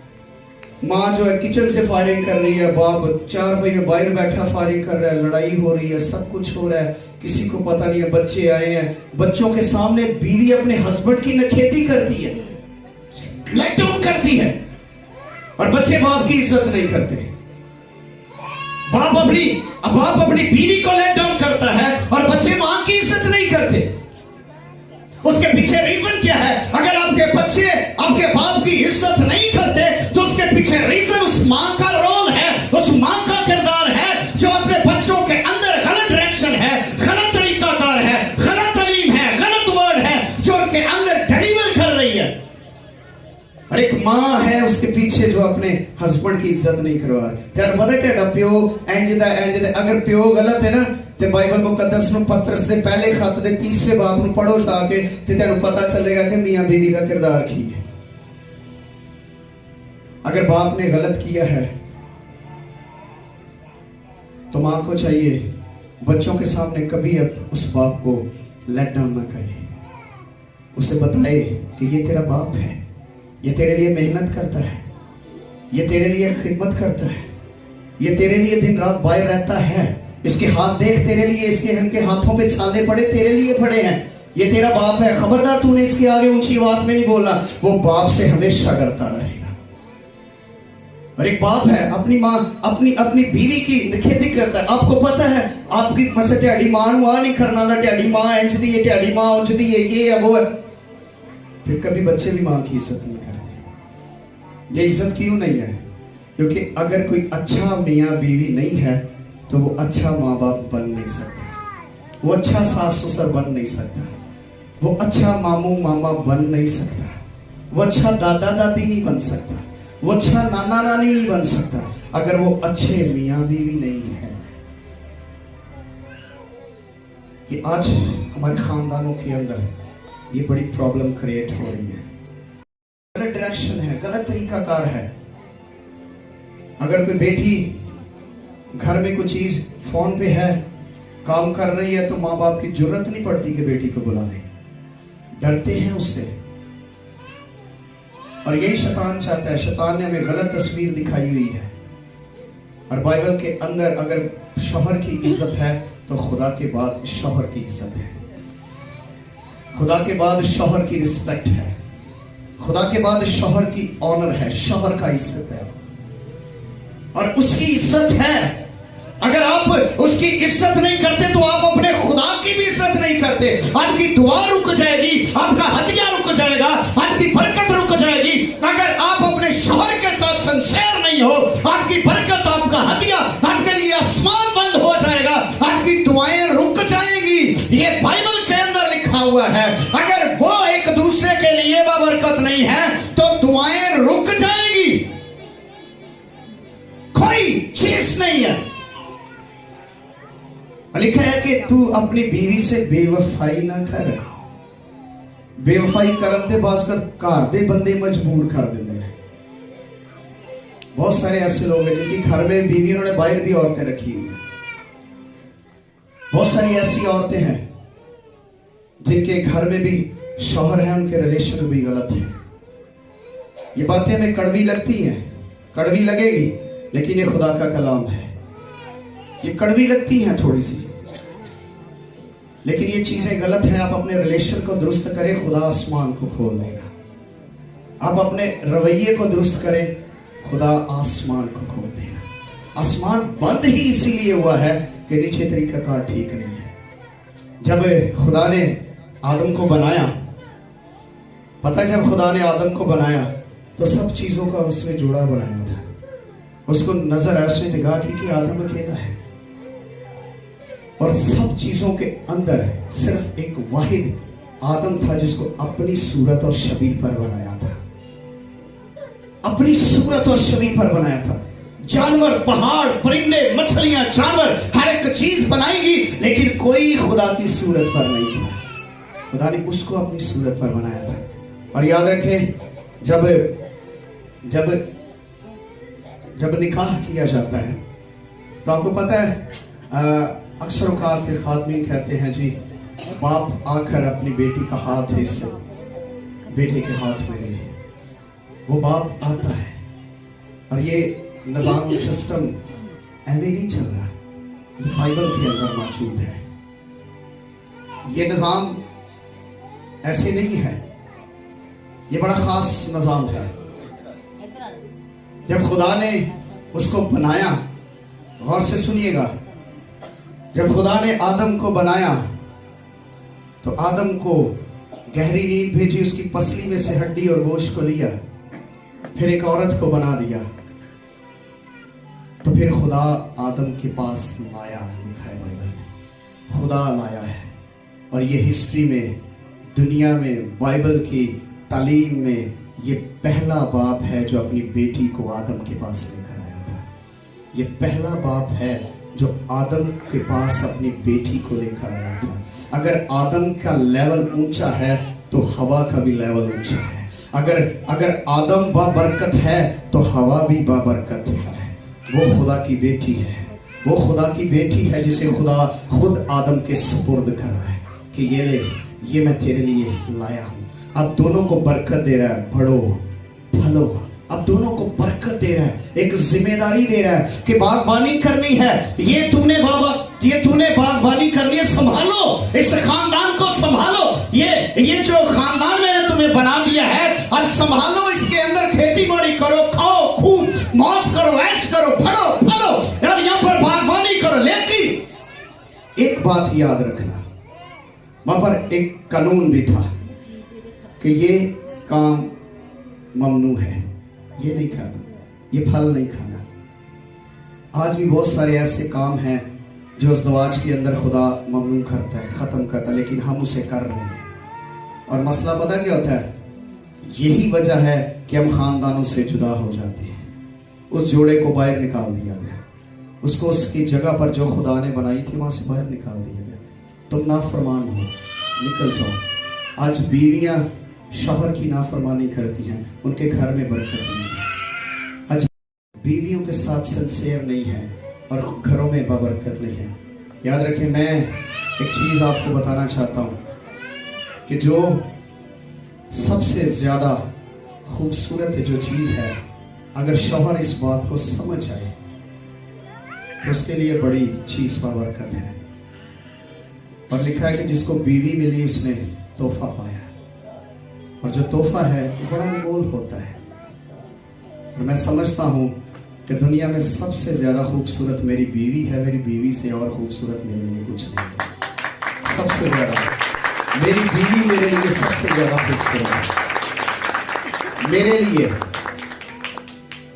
माँ जो है किचन से फायरिंग कर रही है, बाप 4 बजे बाहर बैठा फायरिंग कर रहा है, लड़ाई हो रही है, सब कुछ हो रहा है, किसी को पता नहीं है। बच्चे आए हैं, बच्चों के सामने बीवी अपने हस्बैंड की नखेदी करती है, लेट डाउन करती है, और बच्चे बाप की इज्जत नहीं करते। बाप अपनी बीवी को लेट डाउन करता है और बच्चे मां की इज्जत नहीं करते। उसके पीछे रीजन क्या है? अगर आपके बच्चे आपके बाप की इज्जत नहीं करते तो उसके पीछे रीजन उस मां का रोल है, उस मां का किरदार है जो अपने बच्चों के अंदर गलत डायरेक्शन है, गलत तरीकाकार है, गलत तालीम है, गलत वर्ड है जो उनके अंदर डिलीवर कर रही है। और एक मां है उसके पीछे जो अपने हस्बैंड की इज्जत नहीं करवा रही। त्यार पता टेढ़ा प्यो इंज अगर प्यो गलत है ना ते बाइबल मुकद्दस नु पत्रस से पहले खत दे 3 बाब नु पढ़ो जाके ते तेनु पता चलेगा कि मियां बीवी का किरदार की है। अगर बाप ने गलत किया है तो मां को चाहिए बच्चों के सामने कभी अब उस बाप को लेट डाउन ना करे, उसे बताए कि ये तेरा बाप है, ये तेरे लिए मेहनत करता है, ये तेरे लिए खिदमत करता है, ये तेरे लिए दिन रात बाहर रहता है, इसके हाथ देख तेरे लिए, इनके हाथों पे छाले पड़े तेरे लिए पड़े हैं, ये तेरा बाप है, खबरदार तूने इसके आगे ऊंची आवाज में नहीं बोलना। वो बाप से हमेशा डरता रहेगा। और एक बाप है अपनी मां अपनी बीवी की निखेधी करता है। आपको पता है आपकी मसे ढ्याडी मां नु आ नहीं करना था, ढ्याडी मां इंज दी है, ढ्याडी मां उंज दी है, ये है वो है। फिर कभी बच्चे भी मां की इज्जत नहीं करते। ये इज्जत क्यों नहीं है? क्योंकि अगर कोई अच्छा मियां बीवी नहीं है तो वो अच्छा माँ बाप बन नहीं सकता, वो अच्छा सास ससुर बन नहीं सकता, वो अच्छा मामू मामा बन नहीं सकता, वो अच्छा दादा दादी नहीं बन सकता, वो अच्छा नाना नानी नहीं बन सकता अगर वो अच्छे मियां बीवी नहीं है। ये आज हमारे खानदानों के अंदर ये बड़ी प्रॉब्लम क्रिएट हो रही है। गलत डायरेक्शन है, गलत तरीकाकार है। अगर कोई बेटी घर में कुछ चीज फोन पे है, काम कर रही है, तो माँ बाप की जरूरत नहीं पड़ती कि बेटी को बुलावे, डरते हैं उससे। और यही शैतान चाहता है। शैतान ने हमें गलत तस्वीर दिखाई हुई है। और बाइबल के अंदर अगर शौहर की इज्जत है तो खुदा के बाद शौहर की इज्जत है, खुदा के बाद शौहर की रिस्पेक्ट है, खुदा के बाद शौहर की ऑनर है, शौहर का इज्जत है और उसकी इज्जत है। अगर आप उसकी इज्जत नहीं करते तो आप अपने खुदा की भी इज्जत नहीं करते। आपकी दुआ रुक जाएगी, आपका हदिया रुक जाएगा, आपकी बरकत रुक जाएगी। अगर आप अपने शौहर के साथ सिंसियर नहीं हो, आपकी बरकत, आपका हदिया, आपके लिए आसमान बंद हो जाएगा, आपकी दुआएं रुक जाएगी। ये बाइबल के अंदर लिखा हुआ है। अगर वो एक दूसरे के लिए बाबरकत नहीं है तो दुआएं रुक जाएगी, कोई चीज नहीं है। लिखा है कि तू अपनी बीवी से बेवफाई ना कर। बेवफाई करते बाजकर घर दे बंदे मजबूर कर देते हैं। बहुत सारे ऐसे लोग हैं जिनकी घर में बीवी, उन्होंने बाहर भी औरतें रखी हुई। बहुत सारी ऐसी औरतें हैं जिनके घर में भी शौहर है, उनके रिलेशन भी गलत है। ये बातें हमें कड़वी लगती हैं, कड़वी लगेगी, लेकिन ये खुदा का कलाम है। ये कड़वी लगती हैं थोड़ी सी, लेकिन ये चीजें गलत हैं। आप अपने रिलेशन को दुरुस्त करें, खुदा आसमान को खोल देगा। आप अपने रवैये को दुरुस्त करें, खुदा आसमान को खोल देगा। आसमान बंद ही इसीलिए हुआ है कि नीचे तरीकाकार ठीक नहीं है। जब खुदा ने आदम को बनाया, पता, जब खुदा ने आदम को बनाया तो सब चीजों का उसने जोड़ा बनाया था। उसको नजर आया, उसने निगाह की कि आदम अकेला है और सब चीजों के अंदर सिर्फ एक वाहिद आदम था जिसको अपनी सूरत और शबीह पर बनाया था, अपनी सूरत और शबीह पर बनाया था। जानवर, पहाड़, परिंदे, मछलियां, जानवर, हर एक चीज बनाएगी, लेकिन कोई खुदा की सूरत पर नहीं था। खुदा ने उसको अपनी सूरत पर बनाया था। और याद रखें, जब जब जब निकाह किया जाता है तो आपको पता है, अक्सर औकात के खातमीन कहते हैं जी, बाप आकर अपनी बेटी का हाथ इस बेटे के हाथ में ले, वो बाप आता है। और ये निजाम सिस्टम ऐसे नहीं चल रहा, ये बाइबल के अंदर मौजूद है। ये निजाम ऐसे नहीं है, ये बड़ा खास निजाम है। जब खुदा ने उसको बनाया, गौर से सुनिएगा, जब खुदा ने आदम को बनाया तो आदम को गहरी नींद भेजी, उसकी पसली में से हड्डी और गोश्त को लिया, फिर एक औरत को बना दिया, तो फिर खुदा आदम के पास लाया। लिखा है बाइबल में, खुदा लाया है। और ये हिस्ट्री में, दुनिया में, बाइबल की तालीम में ये पहला बाप है जो अपनी बेटी को आदम के पास लेकर आया था। ये पहला बाप है जो आदम के पास अपनी बेटी को लेकर आया था। अगर आदम का लेवल ऊंचा है तो हवा का भी लेवल ऊंचा है। अगर आदम बाबरकत है तो हवा भी बाबरकत है। वो खुदा की बेटी है, वो खुदा की बेटी है जिसे खुदा खुद आदम के सुपुर्द कर रहा है कि ये ले, ये मैं तेरे लिए लाया हूं। अब दोनों को बरकत दे रहा है, बढ़ो फलो। अब दोनों को बरकत दे रहा है, एक जिम्मेदारी दे रहा है कि बागबानी करनी है। ये तूने बागबानी करनी है, संभालो इस खानदान को, संभालो ये जो खानदान मैंने तुम्हें बना दिया है, और संभालो, इसके अंदर खेती बाड़ी करो, खाओ खूब मौज करो, ऐश करो, बढ़ो फलो, और यहाँ पर बागबानी करो। लेकिन एक बात याद रखना, वहां पर एक कानून भी था कि ये काम ममनू है, ये नहीं खाना, ये फल नहीं खाना। आज भी बहुत सारे ऐसे काम हैं जो इज़्दिवाज के अंदर खुदा ममनू करता है, खत्म करता है, लेकिन हम उसे कर रहे हैं। और मसला पता क्या होता है? यही वजह है कि हम खानदानों से जुदा हो जाते हैं। उस जोड़े को बाहर निकाल दिया गया, उसको उसकी जगह पर जो खुदा ने बनाई थी वहां से बाहर निकाल दिया गया। तुम नाफरमान हो, निकल जाओ। आज बीवियां शौहर की नाफरमानी करती हैं, उनके घर में बरकत नहीं है। आज बीवियों के साथ सिंसियर नहीं है और घरों में बरकत नहीं है। याद रखें, मैं एक चीज आपको बताना चाहता हूं कि जो सबसे ज्यादा खूबसूरत जो चीज है, अगर शौहर इस बात को समझ जाए तो उसके लिए बड़ी चीज पर बरकत है। और लिखा है कि जिसको बीवी मिली उसने तोहफा पाया, और जो तोहफा है वो बड़ा अनमोल होता है। और मैं समझता हूं कि दुनिया में सबसे ज्यादा खूबसूरत मेरी बीवी है। मेरी बीवी से और खूबसूरत मेरे लिए कुछ नहीं है। सबसे ज्यादा मेरी बीवी मेरे लिए सबसे ज्यादा खूबसूरत है। मेरे लिए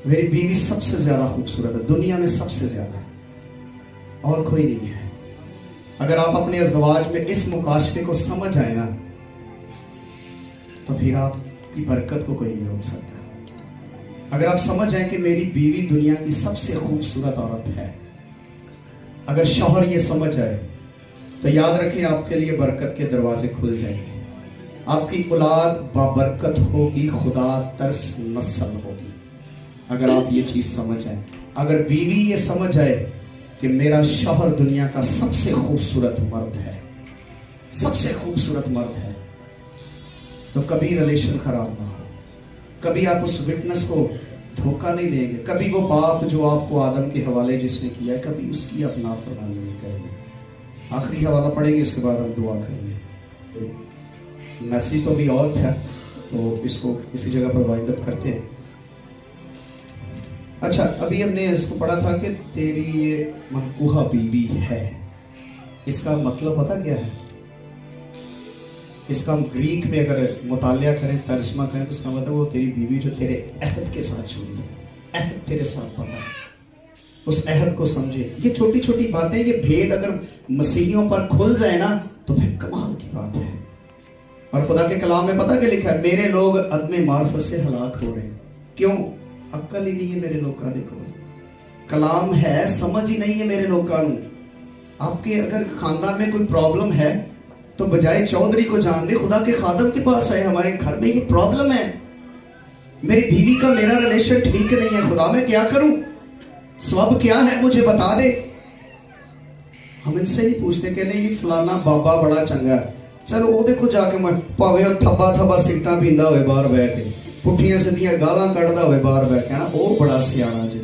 मेरी बीवी सबसे ज्यादा खूबसूरत है, दुनिया में सबसे ज्यादा, और कोई नहीं है। अगर आप अपने इज़्दिवाज में इस मुकाशफे को समझ आए ना, तो फिर आपकी बरकत को कोई नहीं रोक सकता। अगर आप समझ जाए कि मेरी बीवी दुनिया की सबसे खूबसूरत औरत है, अगर शौहर ये समझ जाए, तो याद रखें आपके लिए बरकत के दरवाजे खुल जाएंगे। आपकी औलाद बाबरकत होगी, खुदा तरस नस्ल होगी। अगर आप ये चीज समझ जाए, अगर बीवी ये समझ जाए कि मेरा शौहर दुनिया का सबसे खूबसूरत मर्द है, सबसे खूबसूरत मर्द है, तो कभी रिलेशन खराब ना हो, कभी आप उस विटनेस को धोखा नहीं देंगे, कभी वो पाप जो आपको आदम के हवाले जिसने किया है, कभी उसकी आप नाफरमानी नहीं करेंगे। आखिरी हवाला पढ़ेंगे, इसके बाद हम दुआ करेंगे। मैसेज तो भी और था, तो इसको इसी जगह पर वाइंड अप करते हैं। अच्छा, अभी हमने इसको पढ़ा था कि तेरी ये मनकूहा बीवी है। इसका मतलब पता क्या है? इसका हम ग्रीक में अगर मुतालिया करें, तर्जमा करें, तो इसका मतलब वो तेरी बीवी जो तेरे अहद के साथ जुड़ी है, अहद तेरे साथ बना, उस अहद को समझे। ये छोटी छोटी बातें, ये भेद अगर मसीहियों पर खुल जाए ना, तो फिर कमाल की बात है। और खुदा के कलाम में पता क्या लिखा है? मेरे लोग अदम मार्फत से हलाक हो रहे हैं। क्यों? अक्ल ही नहीं है मेरे लोग का। देखो, कलाम है समझ ही नहीं है मेरे लोगों को। आपके अगर खानदान में कोई प्रॉब्लम है तो बजाय चौधरी को जान दे, खुदा के खादम के पास आए। हमारे घर में ये प्रॉब्लम है, मेरी बीवी का मेरा रिलेशन ठीक नहीं है, खुदा मैं क्या करूं, सब क्या है मुझे बता दे। हम इनसे नहीं पूछते कि नहीं फलाना बाबा बड़ा चंगा है, चलो वो देखो जाके मैं भावे थब्बा थब्बा सिगटा पींदा होवे बाहर बह के, पुठियां सीधियां गालां कढ़दा होवे बाहर बह के ना, वो बड़ा सियाना जी।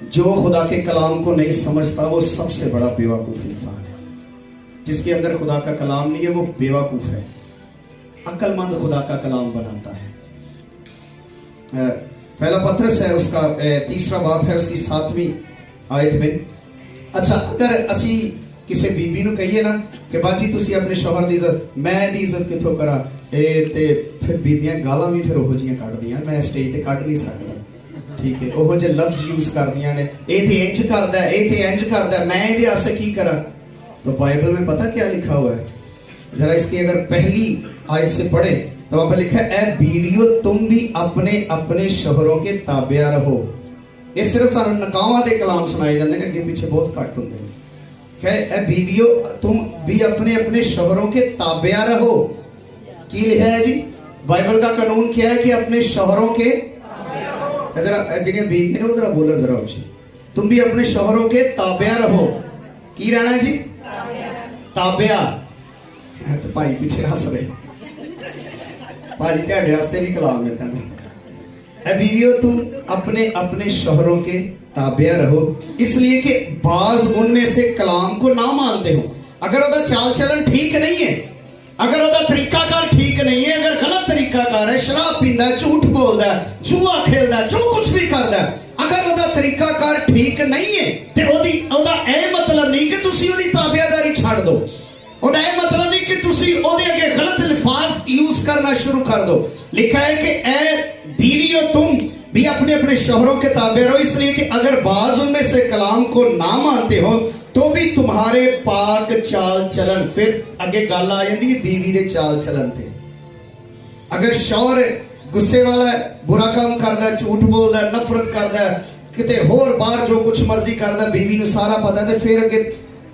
जो खुदा के कलाम को नहीं समझता वो सबसे बड़ा बेवकूफ इंसान है। जिसके अंदर खुदा का कलाम नहीं है वो बेवकूफ है। अक्लमंद खुदा का कलाम बनाता है। पहला पत्रस है उसका तीसरा बाब है उसकी 7वीं आयत में। अच्छा, अगर असी किसी बीबी ਨੂੰ कहिए ना कि बाजी तुसी अपने शौहर ਦੀ इज्जत, मैं दी इज्जत किथों करा, ते फिर बीबियां गालां भी फिर ओहो जिहियां कढदियां, मैं स्टेज ते कढ नहीं सकदा, ठीक है, ओहो जे लफ्ज यूज करदियां ने, ए ते इंज करदा है, ए ते इंज करदा है, मैं इहदे आस्ते की करा। तो बाइबल में पता क्या लिखा हुआ है, जरा इसकी अगर पहली आयत से पढ़े तो वहां पर लिखा है, ए बीवियों तुम भी अपने अपने शौहरों के ताबिया रहो। ये सिर्फ सानू नकावां दे कलाम सुनाए जाते हैं, अगे पीछे बहुत घट होंगे। क्या ए बीवियों तुम भी अपने अपने शौहरों के ताबिया रहो। की लिखा है जी, बाइबल का कानून क्या है कि अपने शौहरों के, जरा जिन्हें बीवी ने वो जरा बोलो जरा उसे, तुम भी अपने शौहरों के ताबिया रहो। की रहना है जी, ताबिया। तो भाई पीछे हस रहे, भाई तेरे वास्ते भी कलाम है तेन। ए बीवियों तुम अपने अपने शौहरों के ताबिया रहो, इसलिए कि बाज उनमें से कलाम को ना मानते हो। अगर ओदा चाल चलन ठीक नहीं है, अगर ओदा तरीकाकार ठीक नहीं है, अगर गलत तरीकाकार है, शराब पींदा है, झूठ बोलदा है, जुआ खेलदा है, जो कुछ भी करदा है, अगर ओदा तरीकाकार ठीक नहीं है ते ओदा ए मतलब नहीं कि तुसी ओदी ताबियादारी छड़ दो। ओदा ए मतलब नहीं कि तुसी ओदे अगे गलत अल्फाज यूज करना शुरू कर दो। लिखा है कि ए बीवियों तुम भी अपने अपने शौहरों के ताबे रहो, इसलिए कि अगर बाज उनमें से कलाम को ना मानते हो तो भी तुम्हारे पाक चाल चलन, फिर आगे गल आ जाती है बीवी के चाल चलन थे। अगर शौहर गुस्से वाला है, बुरा काम करता है, झूठ बोलता है, नफरत करता है, किते होर बाहर जो कुछ मर्जी करता है, बीवी को सारा पता है, तो फिर अगे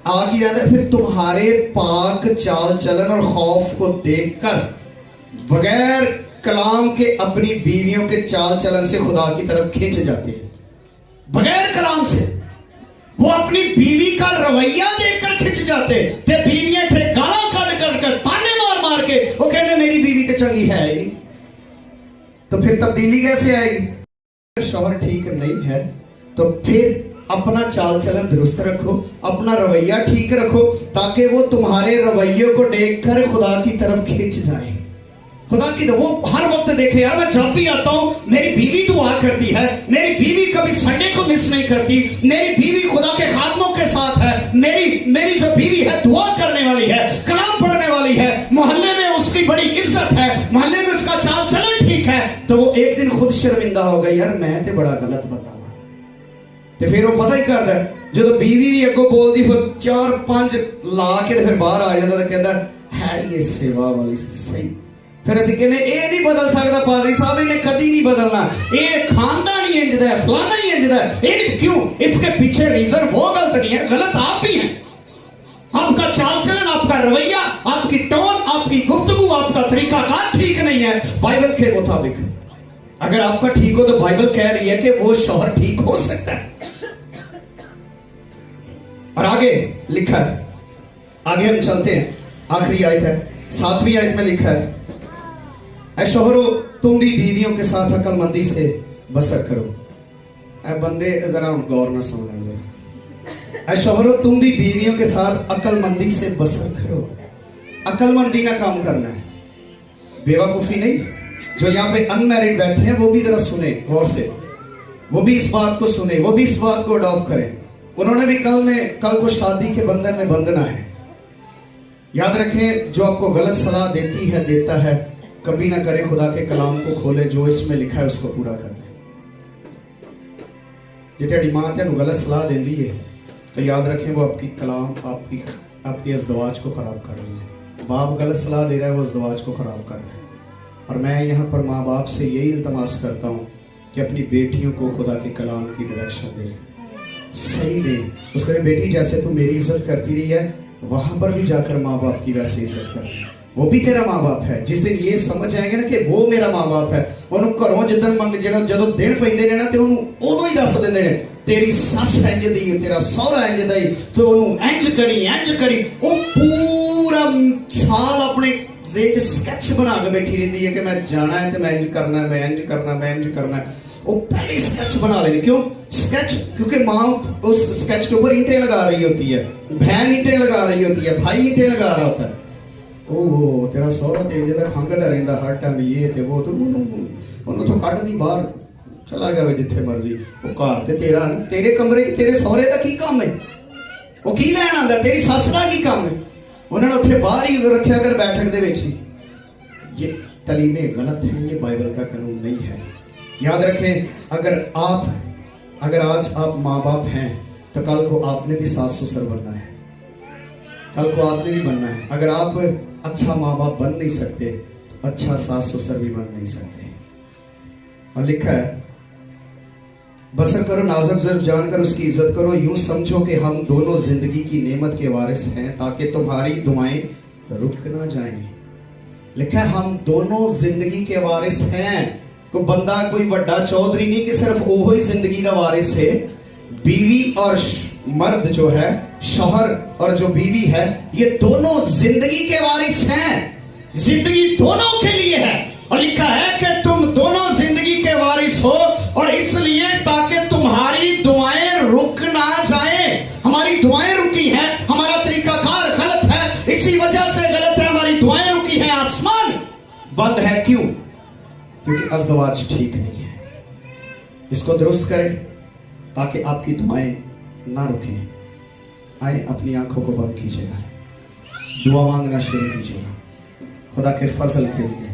आ गई जाता है, फिर तुम्हारे पाक चाल चलन और खौफ को देखकर बगैर कलाम के अपनी बीवियों के चाल चलन से खुदा की तरफ खींच जाते हैं। बगैर कलाम से वो अपनी बीवी का रवैया देखकर खिंच जाते, ते बीवियां थे गाला काट कर ताने मार मार के वो कहते मेरी बीवी तो चंगी है ही नहीं। तो फिर तब्दीली कैसे आएगी? शौहर ठीक नहीं है तो फिर अपना चाल चलन दुरुस्त रखो, अपना रवैया ठीक रखो, ताकि वो तुम्हारे रवैये को देखकर खुदा की तरफ खिंच जाए। खुदा की वो हर वक्त देखे, यार मैं जब भी आता हूं मेरी बीवी दुआ करती है, मेरी बीवी कभी संडे को मिस नहीं करती, मेरी बीवी खुदा के खादमों के साथ है, मेरी जो बीवी है दुआ करने वाली है, कलाम पढ़ने वाली है, मोहल्ले में उसकी बड़ी इज्जत है, मोहल्ले में उसका चाल चलन ठीक है। तो वो एक दिन खुद शर्मिंदा हो गई, यार मैं तो बड़ा गलत बंदा हूं। तो फिर वो पता ही करता है, जो बीवी भी अगो बोलती फिर 4-5 ला के फिर बाहर आ जाता, तो कहता है ये सेवा वाली सही। फिर असं कहने ये नहीं बदल सकता पादरी साहब, इन्हें कभी नहीं बदलना, ये खानदान ही इंजदा है, फलाना ही इंजदा है। ये क्यों? इसके पीछे रीजन वो गलत नहीं है, गलत आप ही हैं। आपका चाल चलन, आपका रवैया, आपकी टोन, आपकी गुफ्तगू, आपका तरीकाकार ठीक नहीं है बाइबल के मुताबिक। अगर आपका ठीक हो तो बाइबल कह रही है कि वो शौहर ठीक हो सकता है। और आगे लिखा है, आगे हम चलते हैं, आखिरी आयत है 7वीं आयत में लिखा है, ऐ शौहरों तुम भी बीवियों के साथ अक्लमंदी से बसर करो। ऐ बंदे जरा गौर न सुन लेंगे। ऐ शौहरों तुम भी बीवियों के साथ अक्लमंदी से बसर करो। अक्लमंदी ना काम करना है, बेवकूफी नहीं। जो यहाँ पे अनमैरिड बैठे हैं वो भी जरा सुने गौर से, वो भी इस बात को सुने, वो भी इस बात को अडॉप्ट करें। उन्होंने भी कल को शादी के बंधन में बंधना है। याद रखें, जो आपको गलत सलाह देती है, देता है, कभी ना करे खुदा के कलाम को खोले, जो इसमें लिखा है उसको पूरा कर दे। जो तेरी मां तेन गलत सलाह देती है तो याद रखें वो आपकी कलाम, आपकी अज़दवाज को खराब कर रही है। बाप गलत सलाह दे रहा है, वो अज़दवाज को खराब कर रहा है। और मैं यहाँ पर माँ बाप से यही इल्तमास करता हूँ कि अपनी बेटियों को खुदा के कलाम की डायरेक्शन दें, सही दें। उसको कहे बेटी जैसे तू मेरी इज्जत करती रही है वहां पर भी जाकर माँ बाप की वैसे इज्जत कर, वो भी तेरा माँ बाप है। जिस दिन ये समझ आएगा ना कि वो मेरा माँ बाप है, ਉਹਨੂੰ ਘਰੋਂ ਜਿੱਦਣ ਮੰਗ ਜਿਹੜਾ ਜਦੋਂ ਦਿਨ ਪੈਂਦੇ ਨੇ ਨਾ ਤੇ ਉਹਨੂੰ ਉਦੋਂ ਹੀ ਦੱਸ ਦਿੰਦੇ ਨੇ ਤੇਰੀ ਸੱਸ ਇੰਜ ਦੀ ਤੇਰਾ ਸਹੁਰਾ ਇੰਜ ਦਾ ਤੇ ਉਹਨੂੰ ਇੰਜ ਕਰੀ ਉਹ ਪੂਰਾ ਸਾਲ ਆਪਣੇ ਜ਼ੇਨ 'ਚ ਸਕੈਚ ਬਣਾ ਕੇ ਬੈਠੀ ਰਹਿੰਦੀ ਹੈ ਕਿ ਮੈਂ ਜਾਣਾ है तो मैं इंज करना है, मैं इंज करना है। वो पहले स्केच बना लेनी। क्यों स्केच? क्योंकि माँ उस स्केच के ऊपर ईंटें लगा रही होती है, बहन ईंटें लगा रही होती है, भाई ईंटें लगा रहा होता है। ओह तेरा सौरा तेज दा खंगदा रहिंदा हर टाइम ये ते वो, तो ਉਹਨੂੰ तो ਕੱਢ ਦੀ ਬਾਹਰ, चला गया जिथे मर्जी। वो घर ते तेरा ना, तेरे कमरे च तेरे सौरे दा की काम है? वो की लैन आंदा? तेरी सੱਸ ਦਾ की काम है? उन्होंने उत्थे बाहर ही रखा कर बैठक दे विच ही। ये तलीमें गलत है, ये बाइबल का कानून नहीं है। याद रखें, अगर आज आप माँ बाप हैं तो कल को आपने भी सास ससुर बनना है, कल को आपने भी बनना है। अगर आप अच्छा माँ बाप बन नहीं सकते तो अच्छा सास ससुर भी बन नहीं सकते। और लिखा है बसर करो नाजुक ज़र्फ जानकर उसकी इज्जत करो, यूं समझो कि हम दोनों जिंदगी की नेमत के वारिस हैं ताकि तुम्हारी दुआएं रुक ना जाएं। लिखा है हम दोनों जिंदगी के वारिस हैं। कोई बंदा कोई वड्डा चौधरी नहीं कि सिर्फ वो ही जिंदगी का वारिस है। बीवी और मर्द जो है, शौहर और जो बीवी है, ये दोनों जिंदगी के वारिस हैं। जिंदगी दोनों के लिए है। और लिखा है कि तुम दोनों जिंदगी के वारिस हो, और इसलिए ताकि तुम्हारी दुआएं रुक ना जाए। हमारी दुआएं रुकी हैं, हमारा तरीकाकार गलत है, इसी वजह से गलत है, हमारी दुआएं रुकी हैं, आसमान बंद है। क्यों? क्योंकि अज़दवाज ठीक नहीं है। इसको दुरुस्त करें ताकि आपकी दुआएं ना रुकें। आए अपनी आंखों को बंद कीजिएगा, दुआ मांगना शुरू कीजिएगा खुदा के फजल के लिए।